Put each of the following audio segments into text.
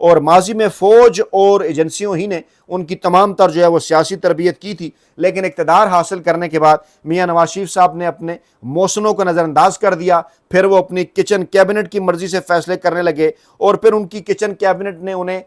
اور ماضی میں فوج اور ایجنسیوں ہی نے ان کی تمام تر جو ہے وہ سیاسی تربیت کی تھی، لیکن اقتدار حاصل کرنے کے بعد میاں نواز شریف صاحب نے اپنے موسنوں کو نظر انداز کر دیا، پھر وہ اپنی کچن کیبنٹ کی مرضی سے فیصلے کرنے لگے، اور پھر ان کی کچن کیبنٹ نے انہیں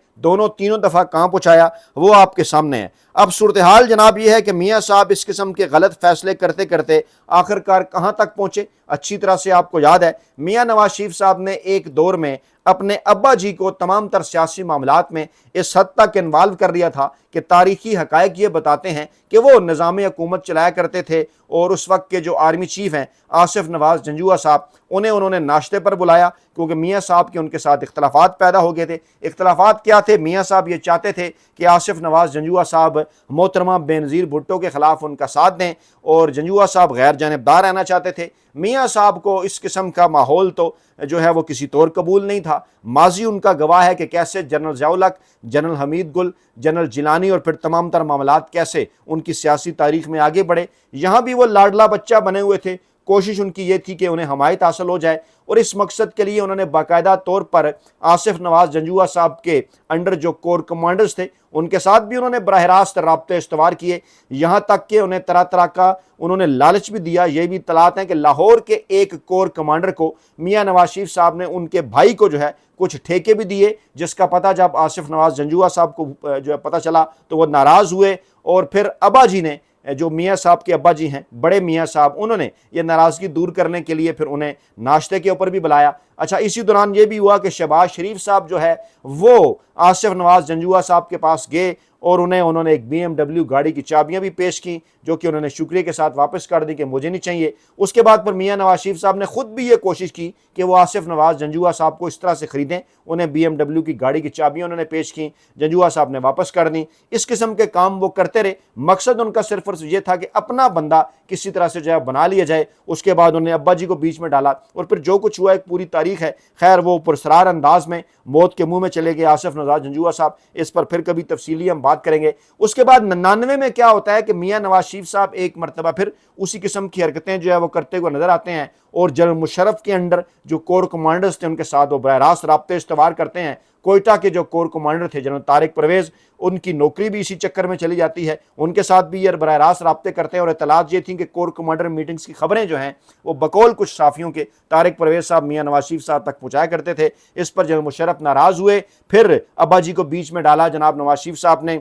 تینوں دفعہ کہاں پہنچایا وہ آپ کے سامنے ہے۔ اب صورتحال جناب یہ ہے کہ میاں صاحب اس قسم کے غلط فیصلے کرتے کرتے آخرکار کہاں تک پہنچے۔ اچھی طرح سے آپ کو یاد ہے میاں نواز شریف صاحب نے ایک دور میں اپنے ابا جی کو تمام تر سیاسی معاملات میں اس حد تک انوالو کر دیا تھا کہ تاریخی حقائق یہ بتاتے ہیں کہ وہ نظام حکومت چلایا کرتے تھے، اور اس وقت کے جو آرمی چیف ہیں آصف نواز جنجوعہ صاحب، انہوں نے ناشتے پر بلایا کیونکہ میاں صاحب کے ان کے ساتھ اختلافات پیدا ہو گئے تھے۔ اختلافات کیا تھے؟ میاں صاحب یہ چاہتے تھے کہ آصف نواز جنجوعہ صاحب محترمہ بینظیر بھٹو کے خلاف ان کا ساتھ دیں، اور جنجوعہ صاحب غیر جانبدار رہنا چاہتے تھے۔ میاں صاحب کو اس قسم کا ماحول تو جو ہے وہ کسی طور قبول نہیں تھا۔ ماضی ان کا گواہ ہے کہ کیسے جنرل ضیاء الحق، جنرل حمید گل، جنرل جیلانی اور پھر تمام تر معاملات کیسے ان کی سیاسی تاریخ میں آگے بڑھے۔ یہاں بھی وہ لاڈلا بچہ بنے ہوئے تھے، کوشش ان کی یہ تھی کہ انہیں حمایت حاصل ہو جائے، اور اس مقصد کے لیے انہوں نے باقاعدہ طور پر آصف نواز جنجوعہ صاحب کے انڈر جو کور کمانڈرز تھے ان کے ساتھ بھی انہوں نے براہ راست رابطے استوار کیے، یہاں تک کہ انہیں طرح طرح کا انہوں نے لالچ بھی دیا۔ یہ بھی اطلاعات ہیں کہ لاہور کے ایک کور کمانڈر کو میاں نواز شریف صاحب نے ان کے بھائی کو جو ہے کچھ ٹھیکے بھی دیے، جس کا پتہ جب آصف نواز جنجوعہ صاحب کو جو ہے پتہ چلا تو وہ ناراض ہوئے، اور پھر ابا جی نے، جو میاں صاحب کے ابا جی ہیں بڑے میاں صاحب، انہوں نے یہ ناراضگی دور کرنے کے لیے پھر انہیں ناشتے کے اوپر بھی بلایا۔ اچھا، اسی دوران یہ بھی ہوا کہ شہباز شریف صاحب جو ہے وہ آصف نواز جنجوعہ صاحب کے پاس گئے، اور انہوں نے ایک BMW گاڑی کی چابیاں بھی پیش کیں، جو کہ انہوں نے شکریہ کے ساتھ واپس کر دی کہ مجھے نہیں چاہیے۔ اس کے بعد پر میاں نواز شریف صاحب نے خود بھی یہ کوشش کی کہ وہ آصف نواز جنجوعہ صاحب کو اس طرح سے خریدیں، انہیں BMW کی گاڑی کی چابیاں انہوں نے پیش کیں، جنجوعہ صاحب نے واپس کر دیں۔ اس قسم کے کام وہ کرتے رہے، مقصد ان کا صرف اور صرف یہ تھا کہ اپنا بندہ کسی طرح سے جو ہے بنا لیا جائے۔ اس کے بعد انہوں نے ابا جی کو بیچ میں ڈالا، اور پھر جو کچھ ہوا ایک پوری تاریخ ہے۔ خیر، وہ پرسرار انداز میں موت کے منہ میں چلے گئے آصف نواز جنجوعہ صاحب، اس پر پھر کبھی تفصیلی ہم بات کریں گے۔ اس کے بعد 99 میں کیا ہوتا ہے کہ میاں نواز شریف صاحب ایک مرتبہ پھر اسی قسم کی حرکتیں جو ہے وہ کرتے ہوئے نظر آتے ہیں، اور جنرل مشرف کے انڈر جو کور کمانڈرز تھے ان کے ساتھ وہ براہ راست رابطے استوار کرتے ہیں۔ کوئٹہ کے جو کور کمانڈر تھے جنرل طارق پرویز، ان کی نوکری بھی اسی چکر میں چلی جاتی ہے، ان کے ساتھ بھی یہ براہ راست رابطے کرتے ہیں، اور اطلاعات یہ تھیں کہ کور کمانڈر میٹنگز کی خبریں جو ہیں وہ بقول کچھ صحافیوں کے طارق پرویز صاحب میاں نواز شریف صاحب تک پہنچایا کرتے تھے۔ اس پر جنرل مشرف ناراض ہوئے، پھر ابا جی کو بیچ میں ڈالا جناب نواز شریف صاحب نے،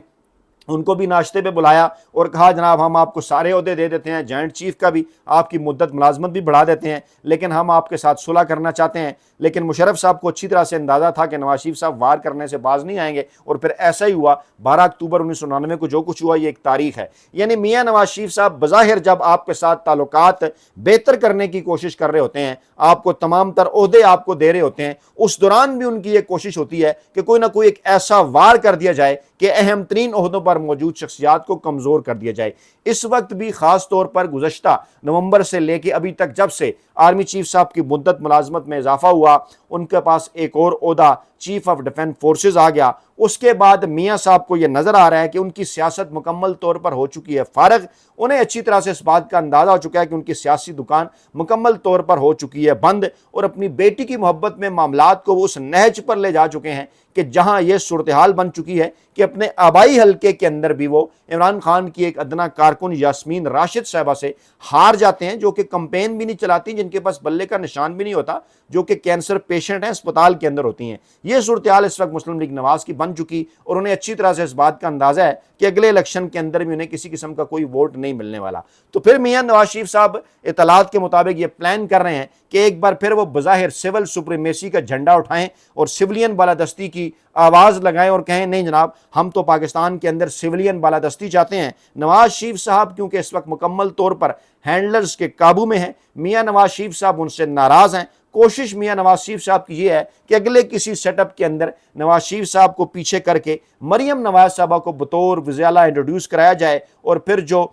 ان کو بھی ناشتے پہ بلایا اور کہا جناب ہم آپ کو سارے عہدے دے دیتے ہیں، جوائنٹ چیف کا بھی، آپ کی مدت ملازمت بھی بڑھا دیتے ہیں، لیکن ہم آپ کے ساتھ صلح کرنا چاہتے ہیں۔ لیکن مشرف صاحب کو اچھی طرح سے اندازہ تھا کہ نواز شریف صاحب وار کرنے سے باز نہیں آئیں گے، اور پھر ایسا ہی ہوا۔ 12 اکتوبر 1999 کو جو کچھ ہوا یہ ایک تاریخ ہے۔ یعنی میاں نواز شریف صاحب بظاہر جب آپ کے ساتھ تعلقات بہتر کرنے کی کوشش کر رہے ہوتے ہیں، آپ کو تمام تر عہدے آپ کو دے رہے ہوتے ہیں، اس دوران بھی ان کی یہ کوشش ہوتی ہے کہ کوئی نہ کوئی ایک ایسا وار کر دیا جائے کہ اہم ترین عہدوں پر موجود شخصیات کو کمزور کر دیا جائے۔ اس وقت بھی خاص طور پر گزشتہ نومبر سے لے کے ابھی تک جب سے آرمی چیف صاحب کی مدت ملازمت میں اضافہ ہوا، ان کے پاس ایک اور عہدہ چیف آف ڈیفنس فورسز آ گیا۔ اس کے بعد میاں صاحب کو یہ نظر آ رہا ہے کہ ان کی سیاست مکمل طور پر ہو چکی ہے فارغ، انہیں اچھی طرح سے اس بات کا اندازہ ہو چکا ہے کہ ان کی سیاسی دکان مکمل طور پر ہو چکی ہے بند، اور اپنی بیٹی کی محبت میں معاملات کو وہ اس نہج پر لے جا چکے ہیں کہ جہاں یہ صورتحال بن چکی ہے کہ اپنے آبائی حلقے کے اندر بھی وہ عمران خان کی ایک ادنا کارکن یاسمین راشد صاحبہ سے ہار جاتے ہیں، جو کہ کمپین بھی نہیں چلاتی، جن کے پاس بلے کا نشان بھی نہیں ہوتا، جو کہ کینسر پیشنٹ ہیں، اسپتال کے اندر ہوتی ہیں۔ یہ صورتحال اس وقت مسلم لیگ نواز کی بن چکی، اور انہیں اچھی طرح سے اس بات کا اندازہ ہے کہ اگلے الیکشن کے اندر بھی انہیں کسی قسم کا کوئی ووٹ نہیں ملنے والا۔ تو پھر میاں نواز شریف صاحب اطلاعات کے مطابق یہ پلان کر رہے ہیں کہ ایک بار پھر وہ بظاہر سول سپریمیسی کا جھنڈا اٹھائیں اور سویلین بالادستی کی آواز لگائیں اور کہیں نہیں جناب ہم تو پاکستان کے اندر سویلین بالادستی چاہتے ہیں۔ نواز شریف صاحب کیونکہ اس وقت مکمل طور پر ہینڈلرز کے قابو میں ہیں، میاں نواز شریف صاحب ان سے ناراض ہیں۔ کوشش میاں نواز شریف صاحب کی یہ ہے کہ اگلے کسی سیٹ اپ کے اندر نواز شریف صاحب کو پیچھے کر کے مریم نواز صاحبہ کو بطور وزیر اعلیٰ انٹروڈیوس کرایا جائے، اور پھر جو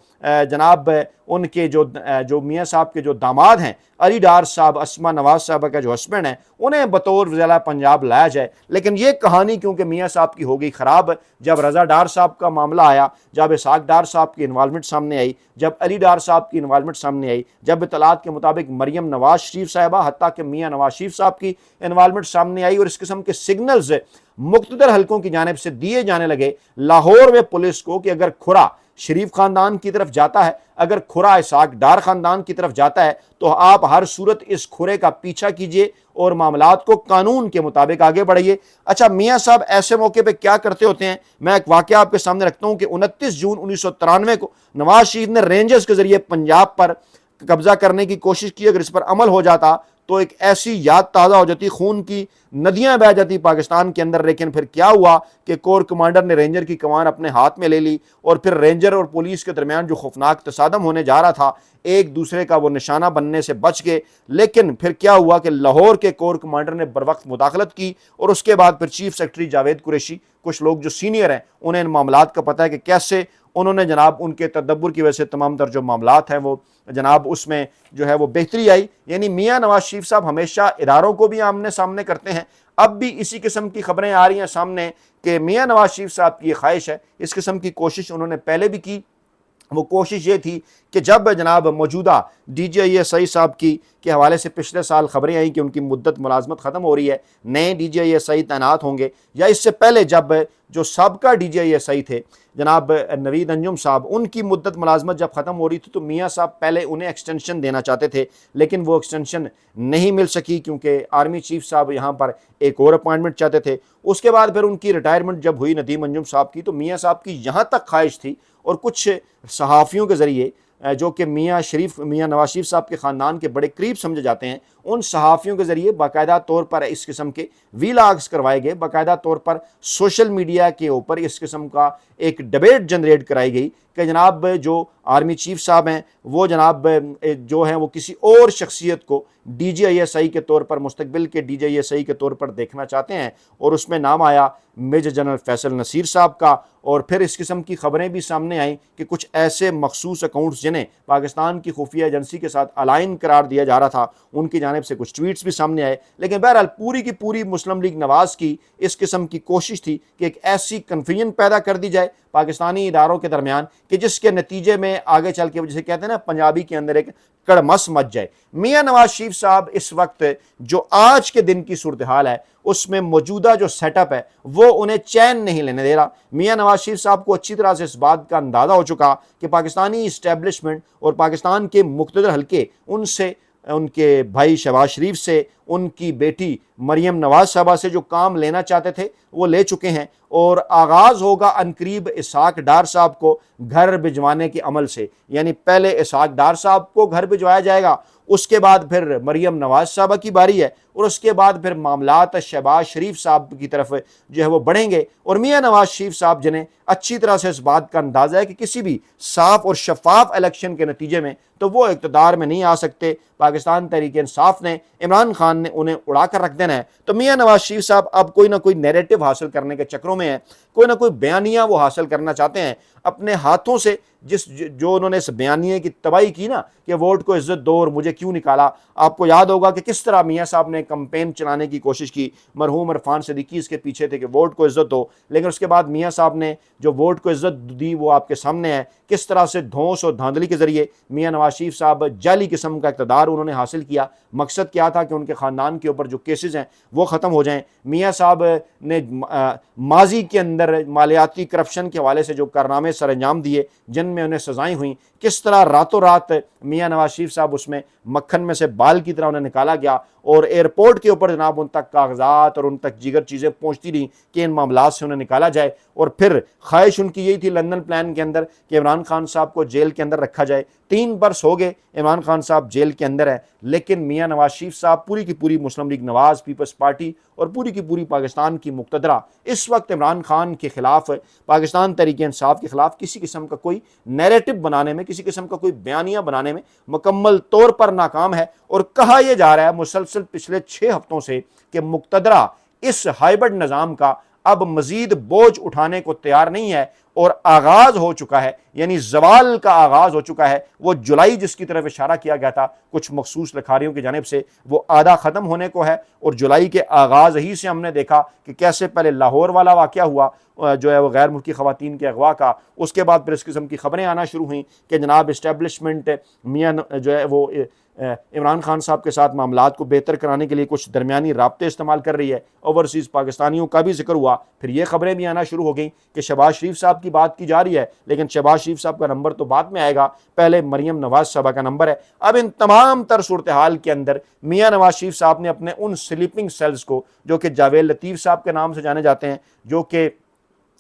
جناب ان کے جو میاں صاحب کے جو داماد ہیں علی ڈار صاحب، اسما نواز صاحبہ کا جو ہسبینڈ ہیں، انہیں بطور وزیر اعلیٰ پنجاب لایا جائے۔ لیکن یہ کہانی کیونکہ میاں صاحب کی ہو گئی خراب جب رضا ڈار صاحب کا معاملہ آیا، جب اسحاق ڈار صاحب کی انوالومنٹ سامنے آئی، جب علی ڈار صاحب کی انوالومنٹ سامنے آئی، جب اطلاعات کے مطابق مریم نواز شریف صاحبہ حتیٰ کہ میاں نواز شریف صاحب کی انوالومنٹ سامنے آئی، اور اس قسم کے سگنلز مقتدر حلقوں کی جانب سے دیے جانے لگے لاہور میں پولیس کو کہ اگر کھرا شریف خاندان کی طرف جاتا ہے، اگر کھرا اسحاق ڈار خاندان کی طرف جاتا ہے تو آپ ہر صورت اس کھرے کا پیچھا کیجئے اور معاملات کو قانون کے مطابق آگے بڑھائیے۔ اچھا میاں صاحب ایسے موقع پہ کیا کرتے ہوتے ہیں، میں ایک واقعہ آپ کے سامنے رکھتا ہوں کہ 29 جون 1993 کو نواز شریف نے رینجرز کے ذریعے پنجاب پر قبضہ کرنے کی کوشش کی۔ اگر اس پر عمل ہو جاتا تو ایک ایسی یاد تازہ ہو جاتی، خون کی ندیاں بہہ جاتی پاکستان کے اندر۔ لیکن پھر کیا ہوا کہ کور کمانڈر نے رینجر کی کمان اپنے ہاتھ میں لے لی اور پھر رینجر اور پولیس کے درمیان جو خوفناک تصادم ہونے جا رہا تھا، ایک دوسرے کا وہ نشانہ بننے سے بچ گئے۔ لیکن پھر کیا ہوا کہ لاہور کے کور کمانڈر نے بروقت مداخلت کی اور اس کے بعد پھر چیف سیکرٹری جاوید قریشی، کچھ لوگ جو سینئر ہیں انہیں ان معاملات کا پتہ ہے کہ کیسے انہوں نے جناب ان کے تدبر کی وجہ سے تمام تر جو معاملات ہیں وہ جناب اس میں جو ہے وہ بہتری آئی۔ یعنی میاں نواز شریف صاحب ہمیشہ اداروں کو بھی آمنے سامنے کرتے ہیں۔ اب بھی اسی قسم کی خبریں آ رہی ہیں سامنے کہ میاں نواز شریف صاحب کی یہ خواہش ہے، اس قسم کی کوشش انہوں نے پہلے بھی کی۔ وہ کوشش یہ تھی کہ جب جناب موجودہ D G I S I صاحب کی کے حوالے سے پچھلے سال خبریں آئیں کہ ان کی مدت ملازمت ختم ہو رہی ہے، نئے D G I S I تعینات ہوں گے، یا اس سے پہلے جب جو سابقہ D G I S I تھے جناب نوید انجم صاحب، ان کی مدت ملازمت جب ختم ہو رہی تھی تو میاں صاحب پہلے انہیں ایکسٹینشن دینا چاہتے تھے، لیکن وہ ایکسٹینشن نہیں مل سکی کیونکہ آرمی چیف صاحب یہاں پر ایک اور اپوائنٹمنٹ چاہتے تھے۔ اس کے بعد پھر ان کی ریٹائرمنٹ جب ہوئی ندیم انجم صاحب کی، تو میاں صاحب کی یہاں تک خواہش تھی اور کچھ صحافیوں کے ذریعے جو کہ میاں نواز شریف صاحب کے خاندان کے بڑے قریب سمجھے جاتے ہیں، ان صحافیوں کے ذریعے باقاعدہ طور پر اس قسم کے ویلاگز کروائے گئے، باقاعدہ طور پر سوشل میڈیا کے اوپر اس قسم کا ایک ڈیبیٹ جنریٹ کرائی گئی کہ جناب جو آرمی چیف صاحب ہیں وہ جناب جو ہیں وہ کسی اور شخصیت کو D G I S I کے طور پر، مستقبل کے D G I S I کے طور پر دیکھنا چاہتے ہیں، اور اس میں نام آیا میجر جنرل فیصل نصیر صاحب کا۔ اور پھر اس قسم کی خبریں بھی سامنے آئیں کہ کچھ ایسے مخصوص اکاؤنٹس جنہیں پاکستان کی خفیہ ایجنسی کے ساتھ الائن قرار دیا جا رہا تھا، ان کی جانب سے کچھ ٹویٹس بھی سامنے آئے۔ لیکن بہرحال پوری کی پوری مسلم لیگ نواز کی اس قسم کی کوشش تھی کہ ایک ایسی کنفیوژن پیدا کر دی جائے پاکستانی اداروں کے درمیان کہ جس کے نتیجے میں آگے چل کے جسے کہتے ہیں نا پنجابی کے اندر ایک کڑمس مچ جائے۔ میاں نواز شریف صاحب اس وقت جو آج کے دن کی صورتحال ہے اس میں موجودہ جو سیٹ اپ ہے وہ انہیں چین نہیں لینے دے رہا۔ میاں نواز شریف صاحب کو اچھی طرح سے اس بات کا اندازہ ہو چکا کہ پاکستانی اسٹیبلشمنٹ اور پاکستان کے مقتدر حلقے ان سے، ان کے بھائی شہباز شریف سے، ان کی بیٹی مریم نواز صاحبہ سے جو کام لینا چاہتے تھے وہ لے چکے ہیں، اور آغاز ہوگا عنقریب اسحاق ڈار صاحب کو گھر بھجوانے کے عمل سے۔ یعنی پہلے اسحاق ڈار صاحب کو گھر بھجوایا جائے گا، اس کے بعد پھر مریم نواز صاحبہ کی باری ہے، اور اس کے بعد پھر معاملات شہباز شریف صاحب کی طرف جو ہے وہ بڑھیں گے۔ اور میاں نواز شریف صاحب جنہیں اچھی طرح سے اس بات کا اندازہ ہے کہ کسی بھی صاف اور شفاف الیکشن کے نتیجے میں تو وہ اقتدار میں نہیں آ سکتے، پاکستان تحریک انصاف نے، عمران خان نے انہیں اڑا کر رکھ دینا ہے، تو میاں نواز شریف صاحب اب کوئی نہ کوئی نیریٹو حاصل کرنے کے چکروں میں ہیں، کوئی نہ کوئی بیانیہ وہ حاصل کرنا چاہتے ہیں اپنے ہاتھوں سے۔ جو انہوں نے اس بیانیے کی تباہی کی نا کہ ووٹ کو عزت دو اور مجھے کیوں نکالا، آپ کو یاد ہوگا کہ کس طرح میاں صاحب نے کمپین چلانے کی کوشش کی، مرحوم عرفان صدیقی اس کے پیچھے تھے کہ ووٹ کو عزت دو، لیکن اس کے بعد میاں صاحب نے جو ووٹ کو عزت دی وہ آپ کے سامنے ہے، کس طرح سے دھونس اور دھاندلی کے ذریعے میاں نواز شریف صاحب جعلی قسم کا اقتدار انہوں نے حاصل کیا۔ مقصد کیا تھا کہ ان کے خاندان کے اوپر جو کیسز ہیں وہ ختم ہو جائیں۔ میاں صاحب نے ماضی کے اندر مالیاتی کرپشن کے حوالے سے جو کارنامے سر انجام دیے جن میں انہیں سزائیں ہوئیں، کس طرح راتوں رات میاں نواز شریف صاحب اس میں مکھن میں سے بال کی طرح انہیں نکالا گیا، اور ایئرپورٹ کے اوپر جناب ان تک کاغذات اور ان تک دیگر چیزیں پہنچتی رہیں کہ ان معاملات سے انہیں نکالا جائے۔ اور پھر خواہش ان کی یہی تھی لندن پلان کے اندر کہ عمران خان صاحب کو جیل کے اندر رکھا جائے۔ 3 برس ہو گئے عمران خان صاحب جیل کے اندر ہے، لیکن میاں نواز شریف صاحب پوری کی پوری مسلم لیگ نواز، پیپلز پارٹی اور پوری کی پوری پاکستان کی مقتدرہ اس وقت عمران خان کے خلاف، پاکستان تحریک انصاف کے خلاف کسی قسم کا کوئی نیریٹو بنانے میں، کسی قسم کا کوئی بیانیہ بنانے میں مکمل طور پر ناکام ہے۔ اور کہا یہ جا رہا ہے مسلسل پچھلے 6 ہفتوں سے کہ مقتدرہ اس ہائبرڈ نظام کا اب مزید بوجھ اٹھانے کو تیار نہیں ہے، اور آغاز ہو چکا ہے، یعنی زوال کا آغاز ہو چکا ہے۔ وہ جولائی جس کی طرف اشارہ کیا گیا تھا کچھ مخصوص لکھاریوں کی جانب سے، وہ آدھا ختم ہونے کو ہے، اور جولائی کے آغاز ہی سے ہم نے دیکھا کہ کیسے پہلے لاہور والا واقعہ ہوا، جو ہے وہ غیر ملکی خواتین کے اغوا کا، اس کے بعد پھر اس قسم کی خبریں آنا شروع ہوئیں کہ جناب اسٹیبلشمنٹ میاں جو ہے وہ عمران خان صاحب کے ساتھ معاملات کو بہتر کرانے کے لیے کچھ درمیانی رابطے استعمال کر رہی ہے، اوورسیز پاکستانیوں کا بھی ذکر ہوا، پھر یہ خبریں بھی آنا شروع ہو گئیں کہ شہباز شریف صاحب کی بات کی جا رہی ہے، لیکن شہباز شریف صاحب کا نمبر تو بعد میں آئے گا، پہلے مریم نواز صاحبہ کا نمبر ہے۔ اب ان تمام تر صورتحال کے اندر میاں نواز شریف صاحب نے اپنے ان سلیپنگ سیلز کو، جو کہ جاوید لطیف صاحب کے نام سے جانے جاتے ہیں، جو کہ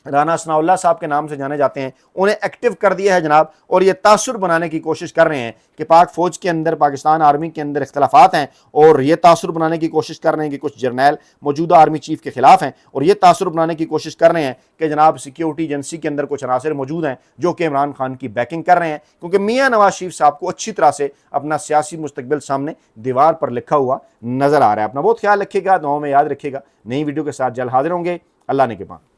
رانا ثناء اللہ صاحب کے نام سے جانے جاتے ہیں، انہیں ایکٹیو کر دیا ہے جناب، اور یہ تاثر بنانے کی کوشش کر رہے ہیں کہ پاک فوج کے اندر، پاکستان آرمی کے اندر اختلافات ہیں، اور یہ تاثر بنانے کی کوشش کر رہے ہیں کہ کچھ جرنیل موجودہ آرمی چیف کے خلاف ہیں، اور یہ تاثر بنانے کی کوشش کر رہے ہیں کہ جناب سیکیورٹی ایجنسی کے اندر کچھ عناصر موجود ہیں جو کہ عمران خان کی بیکنگ کر رہے ہیں، کیونکہ میاں نواز شریف صاحب کو اچھی طرح سے اپنا سیاسی مستقبل سامنے دیوار پر لکھا ہوا نظر آ رہا ہے۔ اپنا بہت خیال رکھیے گا، دعاؤں میں یاد رکھیے گا۔ نئی ویڈیو کے ساتھ جلد حاضر ہوں گے۔ اللہ نے کے پاس۔